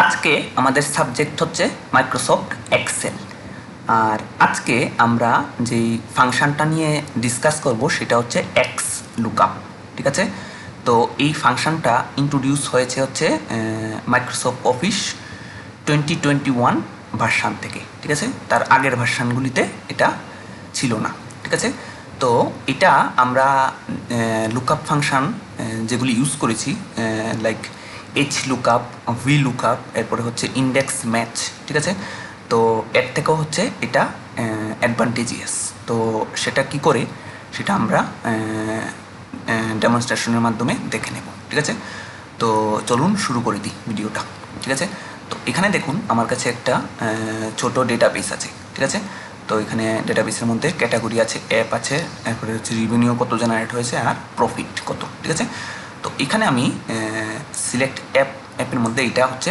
আজকে আমাদের সাবজেক্ট হচ্ছে মাইক্রোসফট এক্সেল। আর আজকে আমরা যেই ফাংশনটা নিয়ে ডিসকাস করব সেটা হচ্ছে এক্স লুকআপ। ঠিক আছে, তো এই ফাংশনটা ইন্ট্রোডিউস হয়েছে হচ্ছে মাইক্রোসফট অফিস 2021 ভার্সান থেকে। ঠিক আছে, তার আগের ভার্সানগুলিতে এটা ছিল না। ঠিক আছে, তো এটা আমরা লুকআপ ফাংশন যেগুলি ইউজ করেছি like H lookup, V lookup, এরপরে হচ্ছে ইন্ডেক্স ম্যাচ। ঠিক আছে, তো এর থেকেও হচ্ছে এটা অ্যাডভান্টেজিয়াস। তো সেটা কি করে সেটা আমরা ডেমনস্ট্রেশনের মাধ্যমে দেখে নেব। ঠিক আছে, তো চলুন শুরু করে দিই ভিডিওটা। ঠিক আছে, তো এখানে দেখুন আমার কাছে একটা ছোট ডেটাবেস আছে। ঠিক আছে, তো এখানে ডেটাবেসের মধ্যে ক্যাটাগরি আছে, অ্যাপ আছে, এরপরে হচ্ছে রিভিনিউ কত জেনারেট হয়েছে আর প্রফিট কত। ঠিক আছে, তো এখানে আমি সিলেক্ট অ্যাপের মধ্যে এটা হচ্ছে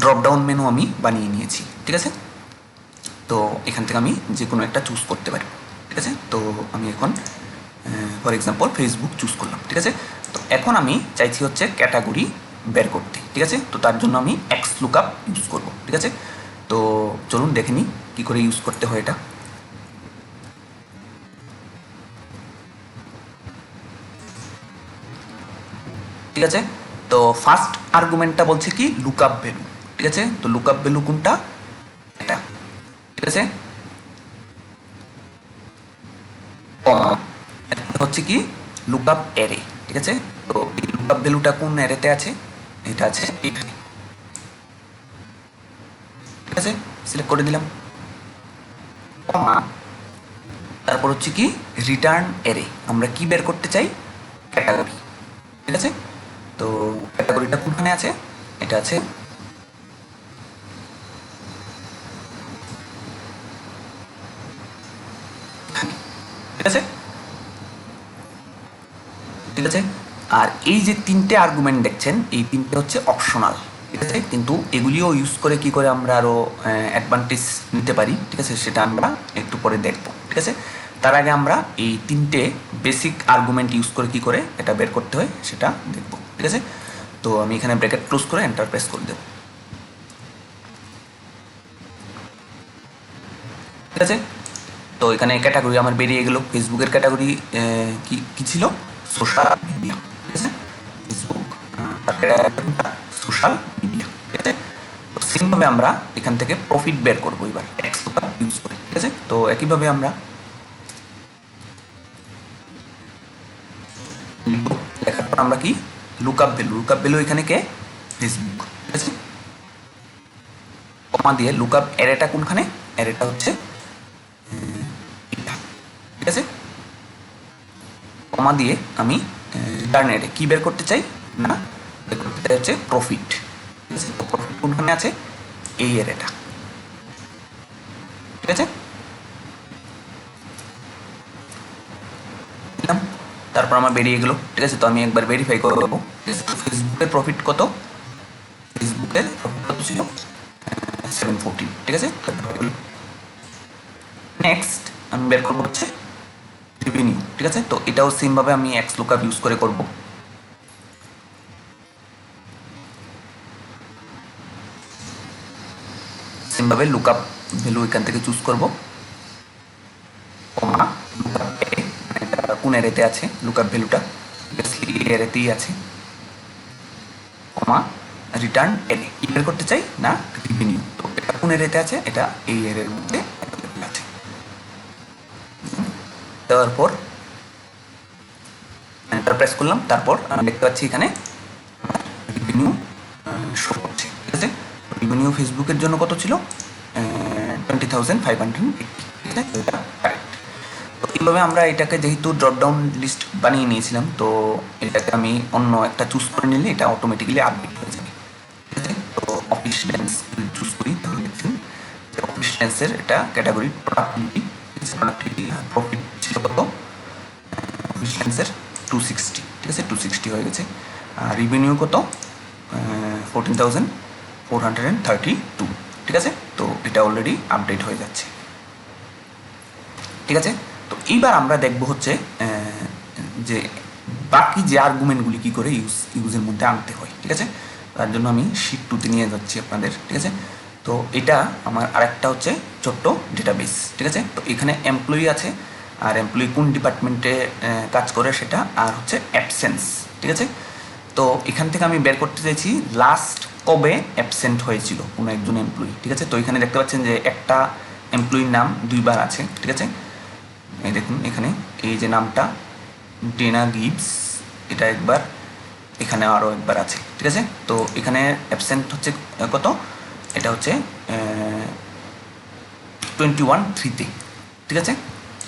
ড্রপ ডাউন মেনু আমি বানিয়ে নিয়েছি। ঠিক আছে, তো এখান থেকে আমি যে কোনো একটা চুজ করতে পারি। ঠিক আছে, তো আমি এখন ফর এক্সাম্পল ফেসবুক চুজ করলাম। ঠিক আছে, তো এখন আমি চাইছি হচ্ছে ক্যাটাগরি বের করতে। ঠিক আছে, তো তার জন্য আমি এক্স লুকআপ ইউজ করব। ঠিক আছে, তো চলুন দেখে নিই কী করে ইউজ করতে হয় এটা। ঠিক আছে, তো ফার্স্ট আর্গুমেন্টটা বলছে কি লুকআপ ভ্যালু। ঠিক আছে, তো লুকআপ ভ্যালু কোনটা, এটা। ঠিক আছে, হচ্ছে কি লুকআপ অ্যারে। ঠিক আছে, তো এই লুকআপ ভ্যালুটা কোন অ্যারেতে আছে, এটা আছে এখানে। ঠিক আছে, সিলেক্ট করে দিলাম, তারপর হচ্ছে কি রিটার্ন অ্যারে, আমরা কি বের করতে চাই, ক্যাটাগরি। ঠিক আছে, তো ক্যাটাগরিটা কোনখানে আছে, এটা আছে ঠিক আছে। ঠিক আছে, আর এই যে তিনটে আর্গুমেন্ট দেখছেন এই তিনটে হচ্ছে অপশনাল। ঠিক আছে, কিন্তু এগুলিও ইউজ করে কি করে আমরা আরও অ্যাডভান্টেজ নিতে পারি, ঠিক আছে, সেটা আমরা একটু পরে দেখব। ঠিক আছে, তার আগে আমরা এই তিনটে বেসিক আর্গুমেন্ট ইউজ করে কি করে এটা বের করতে হয় সেটা দেখব। ঠিক আছে, তো আমি এখানে ব্র্যাকেট ক্লোজ করে এন্টার প্রেস করে দেব। ঠিক আছে, তো এখানে ক্যাটাগরি আমার বেরিয়ে গেল। ফেসবুকের ক্যাটাগরি কি ছিল, সোশ্যাল মিডিয়া। ঠিক আছে, ফেসবুক সোশ্যাল মিডিয়া। ঠিক আছে, তো সেমভাবে আমরা এখান থেকে প্রফিট বের করবো এবার এক্স লুকআপ ইউজ করে। ঠিক আছে, তো একইভাবে আমরা লেখার পর আমরা কি লুকআপ ভ্যালু এখানে কে, ফেসবুক। ঠিক আছে, কমা দিয়ে লুকআপ অ্যারেটা কোনখানে, অ্যারেটা হচ্ছে ঠিক আছে, কমা দিয়ে আমি রিটার্ন অ্যারে কি বের করতে চাই, না বের করতে চাই হচ্ছে প্রফিট। ঠিক আছে, তো প্রফিট কোনখানে আছে, এই অ্যারেটা। ঠিক আছে, তারপর আমার বেরিয়ে গেল। ঠিক আছে, তো আমি একবার ভেরিফাই করবো ফেসবুকের প্রফিট কত, ফেসবুকের প্রফিট কত ছিল 714। ঠিক আছে, নেক্সট আমি বের করবো হচ্ছে রেভিনিউ। ঠিক আছে, তো এটাও সেমভাবে আমি এক্স লুকআপ ইউজ করে করব। সেমভাবে লুকআপ ভ্যালু এখান থেকে চুজ করব, কমা লুকআপ অ্যারে, এটা কোন অ্যারেতে আছে লুকআপ ভ্যালুটা, এই অ্যারেতেই আছে, কমা রিটার্ন অ্যারে কি বের করতে চাই, না রেভিনিউ। তো এটা কোন অ্যারেতে আছে, এটা এই অ্যারের মধ্যে আছে। তারপর এন্টার প্রেস করলাম, তারপর আমি দেখতে পাচ্ছি এখানে রেভিনিউ শো করছে। ঠিক আছে, রেভিনিউ ফেসবুকের জন্য কত ছিল, 20,580। ঠিক আছে, তো এইভাবে আমরা এটাকে যেহেতু ড্রপডাউন লিস্ট বানিয়ে নিয়েছিলাম, তো এটাকে আমি অন্য একটা চুজ করে নিলে এটা অটোমেটিক্যালি আপডেট হয়ে যাবে। ঠিক আছে, তো অফিস লেন্স চুজ করি, তাহলে দেখছেন যে অফিস লেন্সের এটা ক্যাটাগরি প্রোডাক্টিভিটি প্রফিট ছিল কত, অফিস লেন্সের 260। ঠিক আছে, 260 হয়ে গেছে। আর রিভিনিউ কত, 14,432। ঠিক আছে, তো এটা অলরেডি আপডেট হয়ে যাচ্ছে। ঠিক আছে, তো এইবার আমরা দেখব হচ্ছে যে বাকি যে আর্গুমেন্টগুলি কী করে ইউজের মধ্যে আনতে হয়। ঠিক আছে, তার জন্য আমি শিট 2-তে নিয়ে যাচ্ছি আপনাদের, ঠিক আছে। তো এটা আমার আরেকটা হচ্ছে ছোট্ট ডেটাবেস, ঠিক আছে। তো এখানে এমপ্লয়ি আছে, আর এমপ্লয়ি কোন ডিপার্টমেন্টে কাজ করে সেটা, আর হচ্ছে অ্যাবসেন্স, ঠিক আছে। তো এখান থেকে আমি বের করতে চাইছি লাস্ট কবে অ্যাবসেন্ট হয়েছিল কোনো একজন এমপ্লয়ি, ঠিক আছে। তো এখানে দেখতে পাচ্ছেন যে একটা এমপ্লয়ির নাম দুইবার আছে, ঠিক আছে। এই দেখুন এখানে এই যে নামটা ডেনা গিবস, এটা একবার, এখানে আরও একবার আছে, ঠিক আছে। তো এখানে অ্যাবসেন্ট হচ্ছে কত, এটা হচ্ছে 21/3-তে, ঠিক আছে।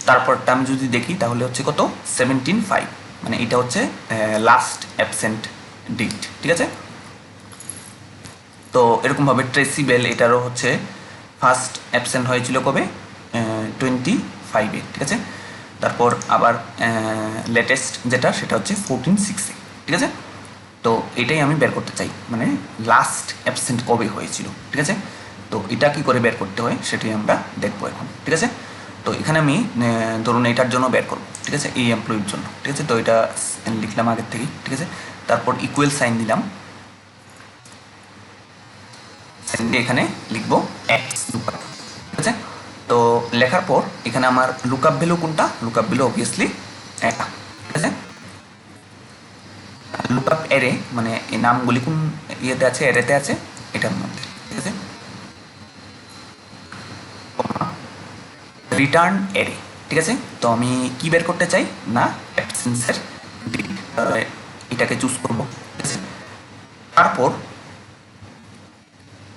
তারপরটা আমি যদি দেখি তাহলে হচ্ছে কত 17/5, মানে এটা হচ্ছে লাস্ট অ্যাবসেন্ট ডেট, ঠিক আছে। তো এরকমভাবে ট্রেসিবেল এটারও হচ্ছে ফার্স্ট অ্যাবসেন্ট হয়েছিল কবে 25-এ, ঠিক আছে। তারপর আবার লেটেস্ট যেটা সেটা হচ্ছে 14/6-এ, ঠিক আছে। তো এটাই আমি বের করতে চাই, মানে লাস্ট অ্যাবসেন্ট কবে হয়েছিল, ঠিক আছে। তো এটা কি করে বের করতে হয় সেটাই আমরা দেখবো এখন, ঠিক আছে। তো এখানে আমি ধরুন এটার জন্য বের করবো, ঠিক আছে, এই এমপ্লয়ির জন্য, ঠিক আছে। তো এটা লিখলাম আগের থেকেই, ঠিক আছে। তারপর ইকুয়াল সাইন দিলাম, এখানে লিখবো এক্স লুকআপ, ঠিক আছে। তো লেখার পর এখানে আমার লুকআপ ভ্যালু কোনটা, লুকআপ ভ্যালু অবভিয়াসলি এটা, ঠিক আছে। লুকআপ অ্যারে মানে এই নামগুলি কোন ইয়েতে আছে, অ্যারেতে আছে, এটার মধ্যে, ঠিক আছে। রিটার্ন অ্যারে, ঠিক আছে। তো আমি কি বের করতে চাই না অ্যাবসেন্সের ডেট, এটাকে চুজ করবো, ঠিক আছে। তারপর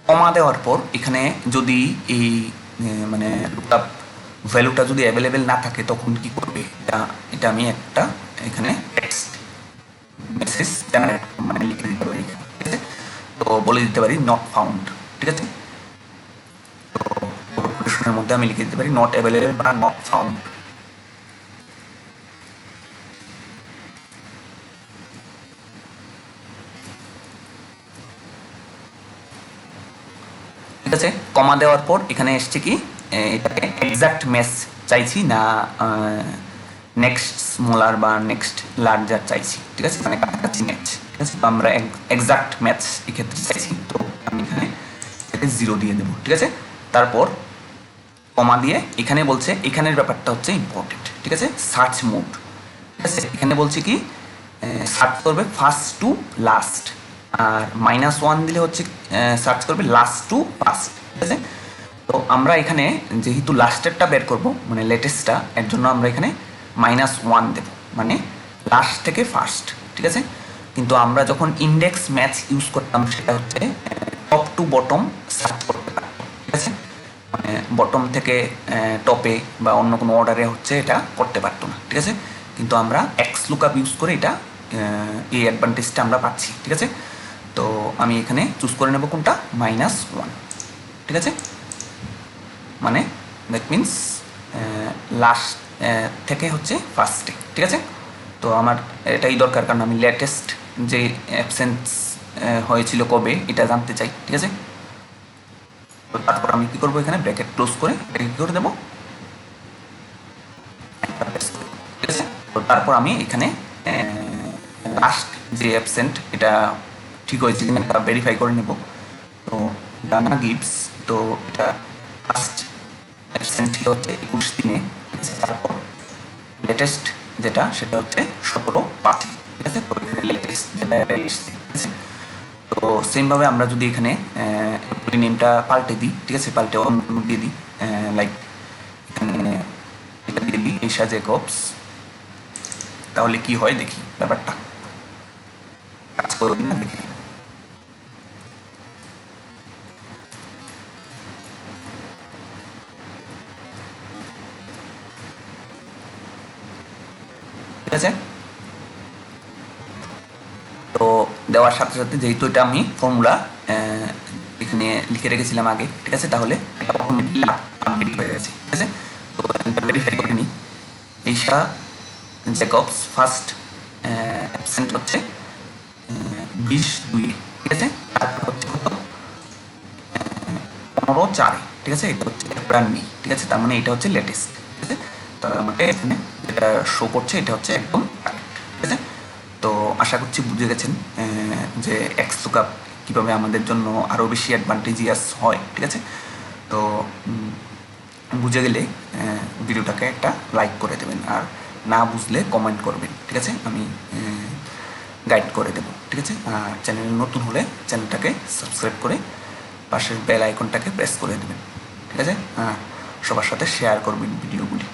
কমা দেওয়ার পর এখানে যদি এই মানে লুকআপ ভ্যালুটা যদি অ্যাভেলেবেল না থাকে তখন কি করবে, এটা আমি একটা এখানে টেক্সট মেসেজ জেনারেট মানে লিখে দিতে পারি, ঠিক আছে। তো বলে দিতে পারি নট ফাউন্ড, ঠিক আছে। তো প্রশ্নের মধ্যে আমি লিখে দিতে পারি নট অ্যাভেলেবেল বা নট ফাউন্ড, ঠিক আছে। কমা দেওয়ার পর এখানে এসছে কি এটাকে এক্সাক্ট ম্যাচ চাইছি না নেক্সট স্মলার বা নেক্সট লার্জার চাইছি, ঠিক আছে, মানে কাছাকাছি ম্যাচ, ঠিক আছে। তো আমরা এক্সাক্ট ম্যাচ এক্ষেত্রে চাইছি, তো আমি এখানে 0 দিয়ে দেবো, ঠিক আছে। তারপর কমা দিয়ে এখানে বলছে এখানের ব্যাপারটা হচ্ছে ইম্পর্টেন্ট, ঠিক আছে, সার্চ মোড, ঠিক আছে। এখানে বলছে কি সার্চ করবে ফার্স্ট টু লাস্ট, আর -1 দিলে হচ্ছে সার্চ করবে লাস্ট টু ফার্স্ট, ঠিক আছে। তো আমরা এখানে যেহেতু লাস্টেরটা বের করব মানে লেটেস্টটা, এর জন্য আমরা এখানে -1 দেব, মানে লাস্ট থেকে ফার্স্ট, ঠিক আছে। কিন্তু আমরা যখন ইন্ডেক্স ম্যাচ ইউজ করতাম সেটা হচ্ছে টপ টু বটম সার্চ করতে পারতাম, ঠিক আছে। মানে বটম থেকে টপে বা অন্য কোনো অর্ডারে হচ্ছে এটা করতে পারতো না, ঠিক আছে। কিন্তু আমরা এক্স লুকআপ ইউজ করে এটা এই অ্যাডভান্টেজটা আমরা পাচ্ছি, ঠিক আছে। তো আমি এখানে চুজ করে নেব কোনটা -1, ঠিক আছে। মানে দ্যাট মিনস লাস্ট থেকে হচ্ছে ফার্স্টে, ঠিক আছে। তো আমার এটাই দরকার, কারণ আমি লেটেস্ট যে অ্যাবসেন্স হয়েছিল কবে এটা জানতে চাই, ঠিক আছে। তো তারপর আমি কী করবো, এখানে ব্র্যাকেট ক্লোজ করে এটাকে কী করে দেবো, ঠিক আছে। তো তারপর আমি এখানে লাস্ট যে অ্যাবসেন্ট এটা ঠিক হয়েছে কিনা এটা ভেরিফাই করে নেব। তো ডানা গিভস, তো এটা ফার্স্ট অ্যাবসেন্ট ছিল হচ্ছে 21 দিনে, তারপর লেটেস্ট যেটা সেটা হচ্ছে 17/5, ঠিক আছে। তো এখানে লেটেস্ট যেটা এসছে, ঠিক আছে। তো সেমভাবে আমরা যদি এখানে নেমটা পাল্টে দিই, ঠিক আছে, পাল্টে অন্য দিয়ে দিই, লাইক এখানে এটা দিয়ে দিই ঈশা জেকবস, তাহলে কি হয় দেখি ব্যাপারটা কাজ করবে না, দেখি। ঠিক আছে। তো দেওয়ার সাথে সাথে যেহেতু এটা আমি ফর্মুলা এখানে লিখে রেখেছিলাম আগে, ঠিক আছে, তাহলে এটা আপডেট হয়ে গেছে, ঠিক আছে। তো ভেরিফাই করে নিই, ঈশা জেকবস ফার্স্ট অ্যাবসেন্ট হচ্ছে 20/2, ঠিক আছে। তারপর হচ্ছে কত 15/4, ঠিক আছে। এটা হচ্ছে এপ্রিল মে, ঠিক আছে। তার মানে এটা হচ্ছে লেটেস্ট, ঠিক আছে। তো আমাকে এখানে যেটা শো করছে এটা হচ্ছে একদম কারেক্ট, ঠিক আছে। তো আশা করছি বুঝে গেছেন যে এক্স লুকআপ কীভাবে আমাদের জন্য আরও বেশি অ্যাডভান্টেজিয়াস হয়, ঠিক আছে? তো বুঝে গেলে ভিডিওটাকে একটা লাইক করে দেবেন, আর না বুঝলে কমেন্ট করবেন, ঠিক আছে? আমি গাইড করে দেবো, ঠিক আছে? আর চ্যানেলে নতুন হলে চ্যানেলটাকে সাবস্ক্রাইব করে পাশের বেল আইকনটাকে প্রেস করে দেবেন, ঠিক আছে? সবার সাথে শেয়ার করবেন ভিডিওগুলি।